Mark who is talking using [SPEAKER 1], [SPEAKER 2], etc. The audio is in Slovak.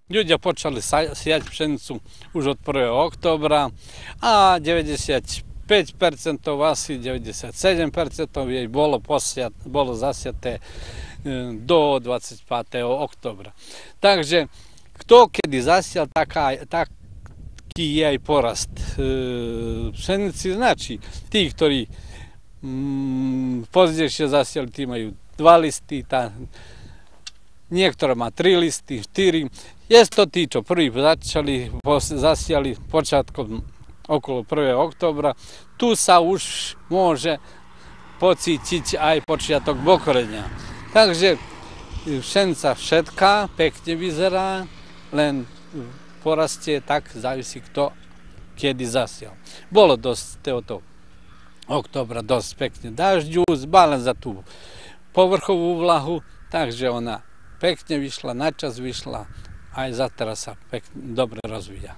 [SPEAKER 1] Ľudia počali sijať pšenicu už od 1. októbra a 95% asi 97% jej bolo zasiaté do 25. októbra. Takže kto kedy zasial, taký je aj porast pšenici. Znači, tí, ktorí pozdejšie zasiali, tí majú 2 listy, niektoré má 3 listy, 4. Je to tí, čo prvý zasiali počiatkom okolo 1. októbra. Tu sa už môže pocítiť aj počiatok bokorenia. Takže pšenica všetká pekne vyzerá, len porastie tak, závisí kto kedy zasial. Bolo dosť tohoto októbra dosť pekne dažďu, zbalen za tú povrchovú vlahu, takže ona pekne vyšla, načas vyšla, aj za teraz sa pekne dobre rozvíja.